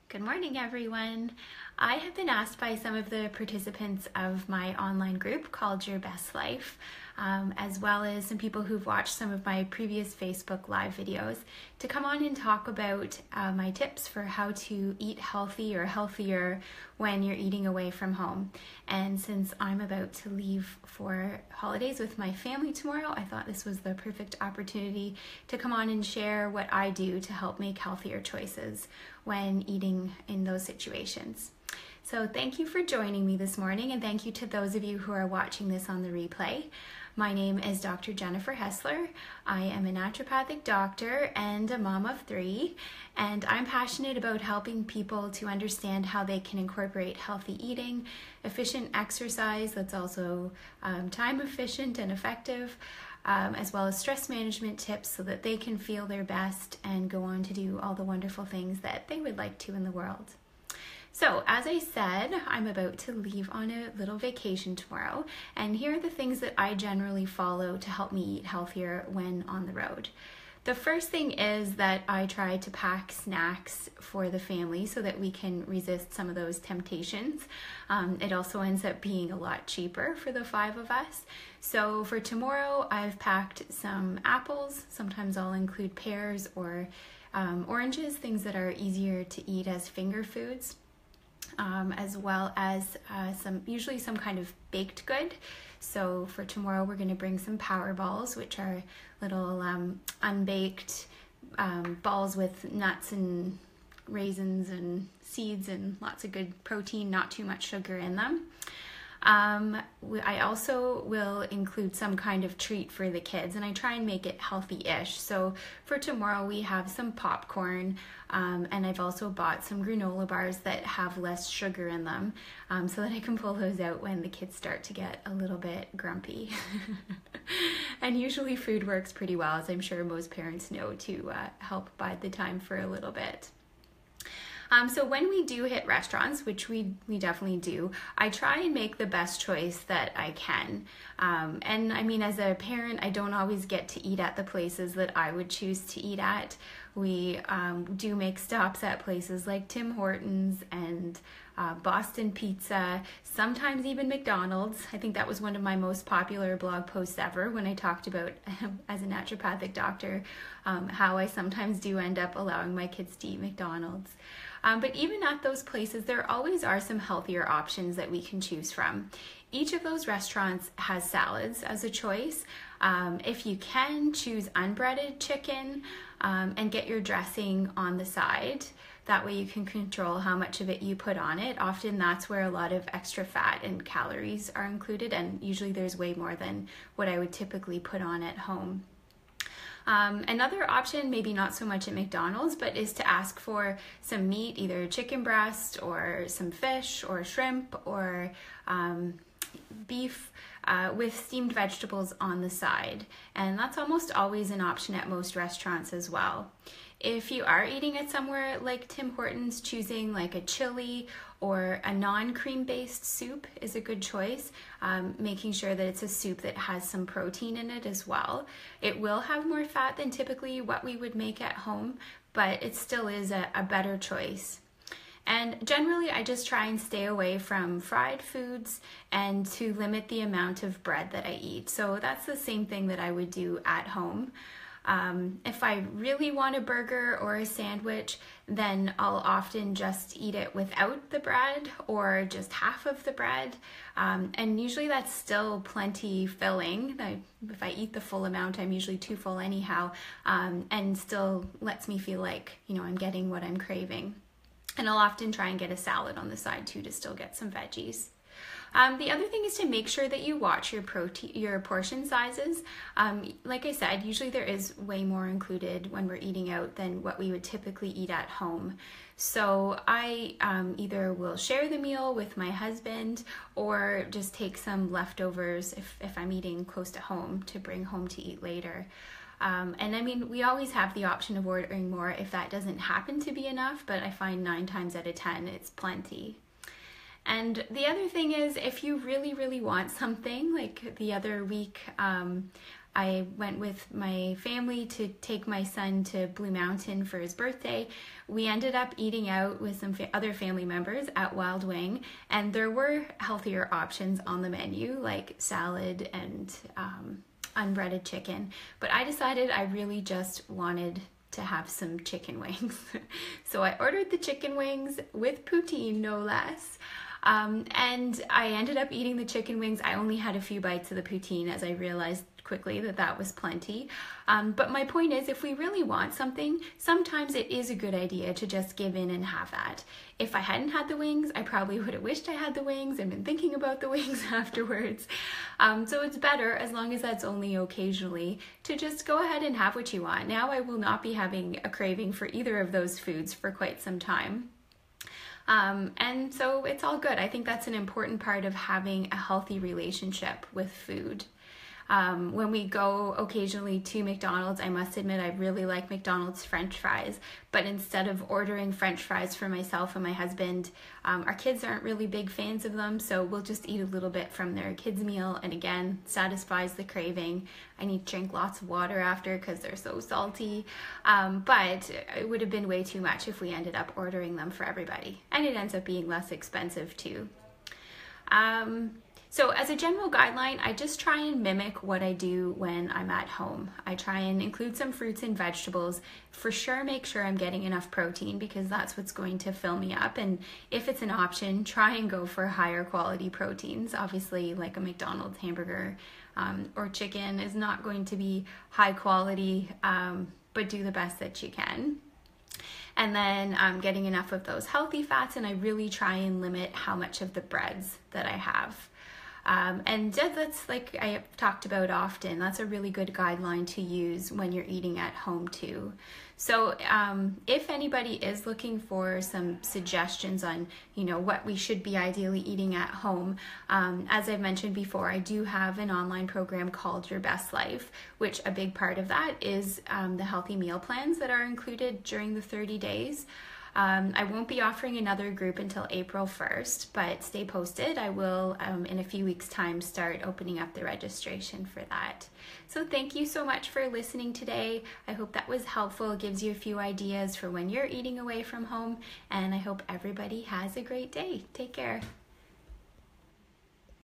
Good morning, everyone. I have been asked by some of the participants of my online group called Your Best Life, as well as some people who've watched some of my previous Facebook Live videos, to come on and talk about my tips for how to eat healthy or healthier when you're eating away from home. And since I'm about to leave for holidays with my family tomorrow, I thought this was the perfect opportunity to come on and share what I do to help make healthier choices when eating in those situations. So thank you for joining me this morning, and thank you to those of you who are watching this on the replay. My name is Dr. Jennifer Hessler. I am a naturopathic doctor and a mom of 3, and I'm passionate about helping people to understand how they can incorporate healthy eating, efficient exercise that's also time efficient and effective, as well as stress management tips so that they can feel their best and go on to do all the wonderful things that they would like to in the world. So, as I said, I'm about to leave on a little vacation tomorrow, and here are the things that I generally follow to help me eat healthier when on the road. The first thing is that I try to pack snacks for the family so that we can resist some of those temptations. It also ends up being a lot cheaper for the 5 of us. So for tomorrow, I've packed some apples. Sometimes I'll include pears or oranges, things that are easier to eat as finger foods. As well as usually some kind of baked good. So for tomorrow, we're going to bring some power balls, which are little unbaked balls with nuts and raisins and seeds and lots of good protein, not too much sugar in them. I also will include some kind of treat for the kids, and I try and make it healthy-ish. So for tomorrow, we have some popcorn, and I've also bought some granola bars that have less sugar in them, so that I can pull those out when the kids start to get a little bit grumpy. And usually food works pretty well, as I'm sure most parents know, to help bide the time for a little bit. So when we do hit restaurants, which we definitely do, I try and make the best choice that I can. And I mean, as a parent, I don't always get to eat at the places that I would choose to eat at. We do make stops at places like Tim Hortons and Boston Pizza, sometimes even McDonald's. I think that was one of my most popular blog posts ever when I talked about, as a naturopathic doctor, how I sometimes do end up allowing my kids to eat McDonald's. But even at those places, there always are some healthier options that we can choose from. Each of those restaurants has salads as a choice. If you can, choose unbreaded chicken and get your dressing on the side. That way you can control how much of it you put on it. Often that's where a lot of extra fat and calories are included, and usually there's way more than what I would typically put on at home. Another option, maybe not so much at McDonald's, but is to ask for some meat, either chicken breast or some fish or shrimp or beef with steamed vegetables on the side. And that's almost always an option at most restaurants as well. If you are eating at somewhere like Tim Hortons, choosing like a chili or a non-cream based soup is a good choice, making sure that it's a soup that has some protein in it as well. It will have more fat than typically what we would make at home, but it still is a better choice. And generally, I just try and stay away from fried foods and to limit the amount of bread that I eat. So that's the same thing that I would do at home. If I really want a burger or a sandwich, then I'll often just eat it without the bread or just half of the bread. And usually that's still plenty filling. If I eat the full amount, I'm usually too full anyhow, and still lets me feel like, I'm getting what I'm craving. And I'll often try and get a salad on the side too to still get some veggies. The other thing is to make sure that you watch your portion sizes. Like I said, usually there is way more included when we're eating out than what we would typically eat at home. So I either will share the meal with my husband or just take some leftovers if I'm eating close to home to bring home to eat later. And I mean, we always have the option of ordering more if that doesn't happen to be enough, but I find 9 times out of 10 it's plenty. And the other thing is, if you really, really want something, like the other week, I went with my family to take my son to Blue Mountain for his birthday. We ended up eating out with some other family members at Wild Wing, and there were healthier options on the menu like salad and unbreaded chicken, but I decided I really just wanted to have some chicken wings. So I ordered the chicken wings with poutine, no less. And I ended up eating the chicken wings. I only had a few bites of the poutine as I realized quickly that that was plenty. But my point is, if we really want something, sometimes it is a good idea to just give in and have that. If I hadn't had the wings, I probably would have wished I had the wings and been thinking about the wings afterwards. So it's better, as long as that's only occasionally, to just go ahead and have what you want. Now I will not be having a craving for either of those foods for quite some time. And so it's all good. I think that's an important part of having a healthy relationship with food. When we go occasionally to McDonald's, I must admit I really like McDonald's French fries, but instead of ordering French fries for myself and my husband, our kids aren't really big fans of them, so we'll just eat a little bit from their kids' meal, and again, satisfies the craving. I need to drink lots of water after because they're so salty, but it would have been way too much if we ended up ordering them for everybody, and it ends up being less expensive too. So as a general guideline, I just try and mimic what I do when I'm at home. I try and include some fruits and vegetables. For sure, make sure I'm getting enough protein because that's what's going to fill me up. And if it's an option, try and go for higher quality proteins. Obviously, like a McDonald's hamburger or chicken is not going to be high quality, but do the best that you can. And then getting enough of those healthy fats, and I really try and limit how much of the breads that I have. And that's, like I have talked about often, that's a really good guideline to use when you're eating at home too. So if anybody is looking for some suggestions on, what we should be ideally eating at home, as I've mentioned before, I do have an online program called Your Best Life, which a big part of that is the healthy meal plans that are included during the 30 days. I won't be offering another group until April 1st, but stay posted. I will, in a few weeks' time, start opening up the registration for that. So thank you so much for listening today. I hope that was helpful. It gives you a few ideas for when you're eating away from home, and I hope everybody has a great day. Take care.